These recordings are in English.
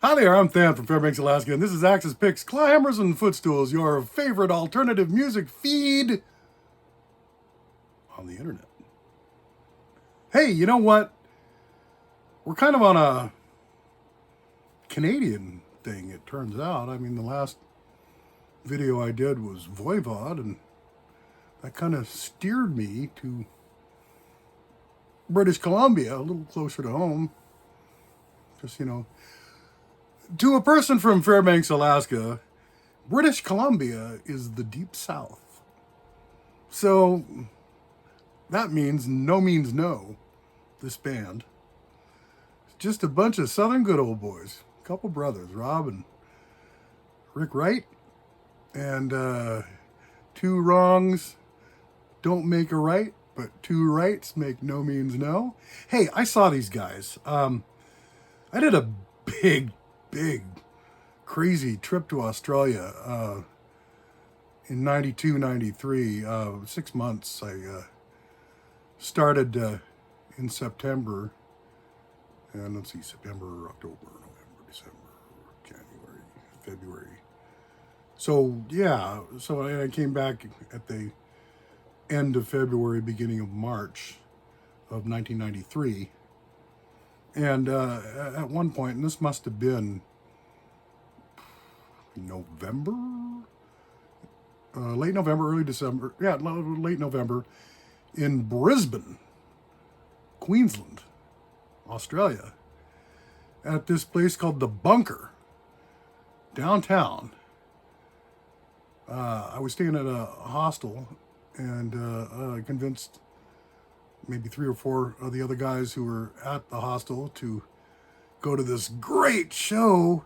Hi there, I'm Than from Fairbanks, Alaska, and this is Axis Picks, Climbers and Footstools, your favorite alternative music feed on the internet. Hey, you know what? We're kind of on a Canadian thing, it turns out. I mean, the last video I did was Voivod, and that kind of steered me to British Columbia, a little closer to home. Just, to a person from Fairbanks, Alaska, British Columbia is the deep south. So that means no means no, this band. It's just a bunch of southern good old boys. A couple brothers, Rob and Rick Wright. And two wrongs don't make a right, but two rights make no means no. Hey, I saw these guys. I did a big, crazy trip to Australia in 92, 93. 6 months. I started in September. And let's see, September, October, November, December, January, February. So, yeah. So I came back at the end of February, beginning of March of 1993. And at one point, and this must have been November, late November, early December, late November, in Brisbane, Queensland, Australia, at this place called The Bunker, downtown. I was staying at a hostel and convinced maybe 3 or 4 of the other guys who were at the hostel to go to this great show,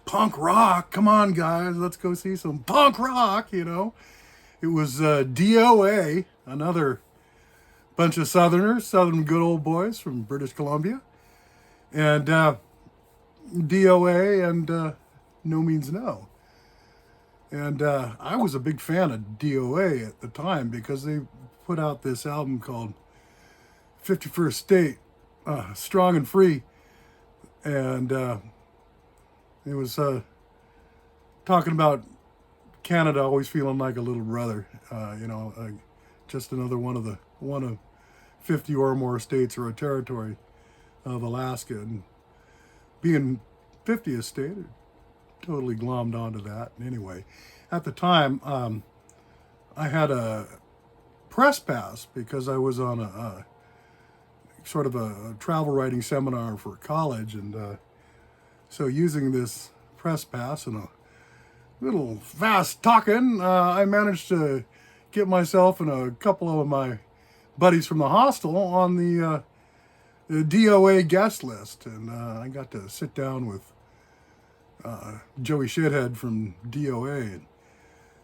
punk rock. Come on, guys, let's go see some punk rock, It was DOA, another bunch of Southerners, Southern good old boys from British Columbia. And DOA and No Means No. And I was a big fan of DOA at the time because they put out this album called 51st State, Strong and Free. And it was talking about Canada always feeling like a little brother, just another one of 50 or more states or a territory of Alaska. And being 50th state, it totally glommed onto that. Anyway, at the time, I had a press pass because I was on a sort of a travel writing seminar for college, and so using this press pass and a little fast talking, I managed to get myself and a couple of my buddies from the hostel on the DOA guest list, and I got to sit down with Joey Shithead from DOA and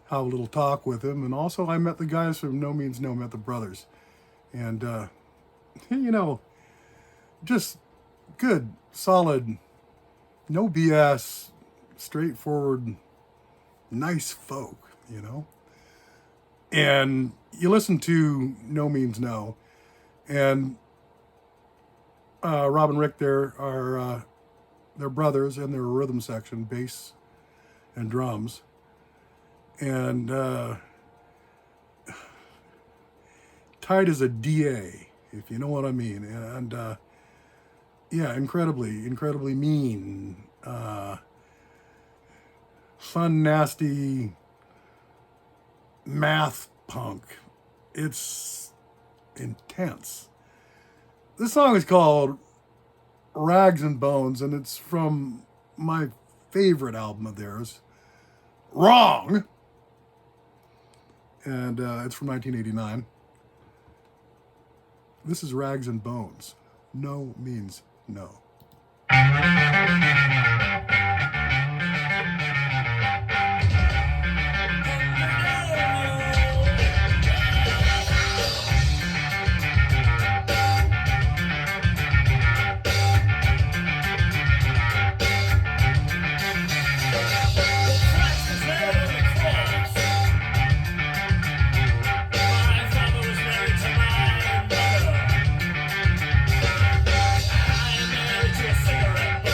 have a little talk with him, and also I met the guys from No Means No, met the brothers, and just good, solid, no BS, straightforward, nice folk, And you listen to No Means No, and Rob and Rick there are they're brothers, and they're a rhythm section, bass and drums, and tight as a DA, if you know what I mean, and incredibly mean, fun, nasty math punk. It's intense. This song is called Rags and Bones, and it's from my favorite album of theirs, Wrong, and it's from 1989. This is Rags and Bones. No Means No. Cigarette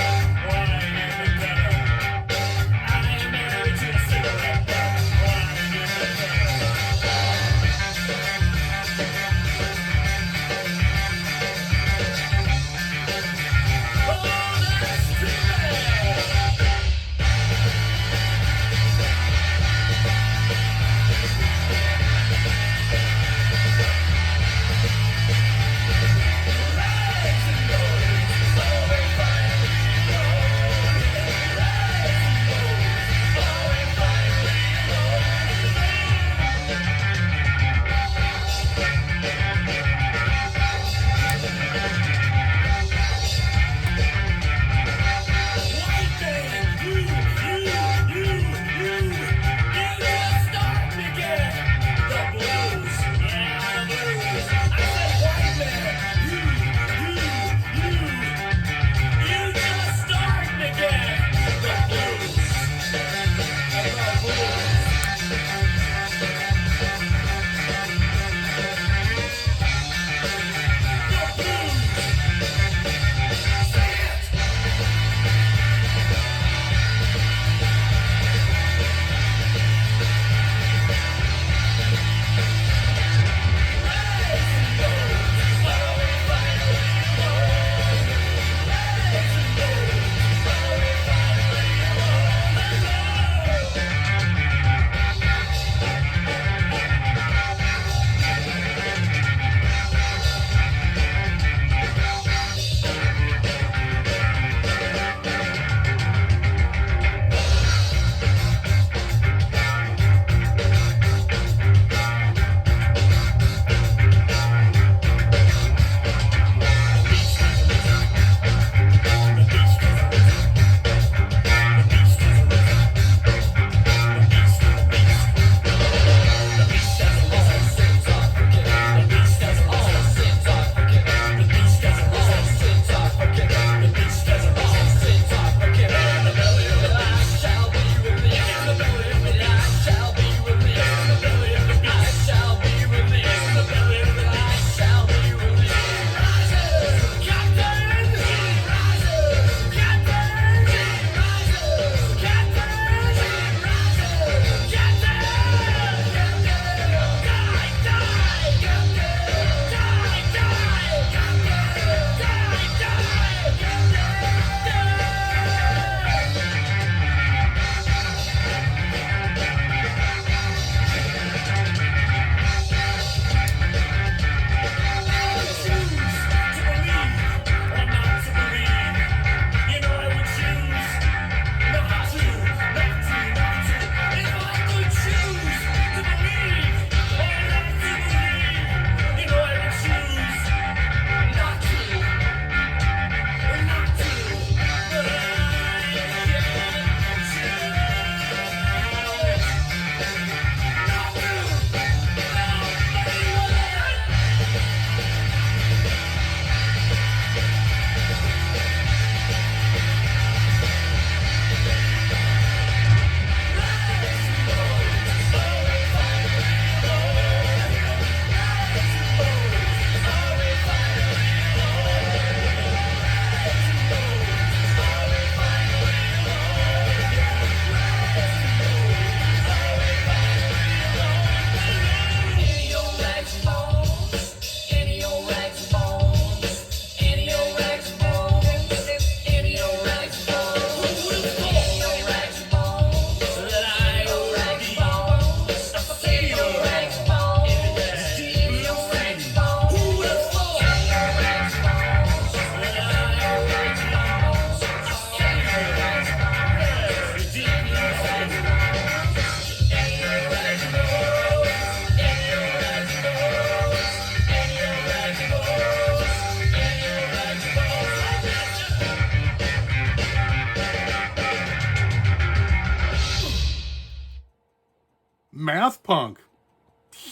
math punk.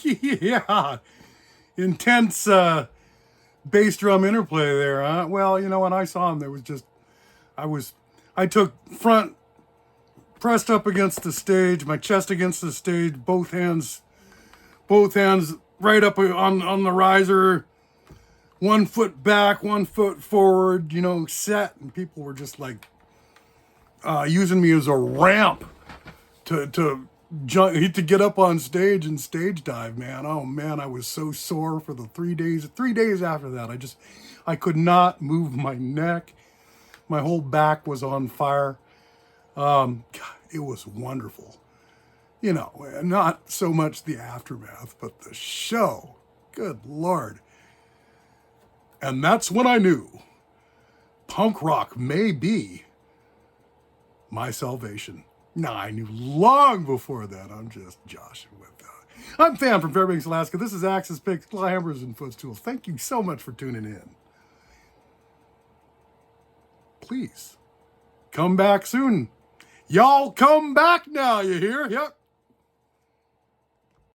Yeah. Intense bass drum interplay there, huh? Well, you know, when I saw him, there was just, I took front, pressed up against the stage, my chest against the stage, both hands right up on the riser, 1 foot back, 1 foot forward, you know, set, and people were just like using me as a ramp to jump, to get up on stage and stage dive, man. Oh man, I was so sore for the 3 days. 3 days after that, I could not move my neck. My whole back was on fire. God, it was wonderful. You know, not so much the aftermath, but the show. Good Lord. And that's when I knew punk rock may be my salvation. No, I knew long before that. I'm just joshing with that. I'm Fan from Fairbanks, Alaska. This is Axis Picks, Clambers, and Footstools. Thank you so much for tuning in. Please, come back soon. Y'all come back now, you hear? Yep.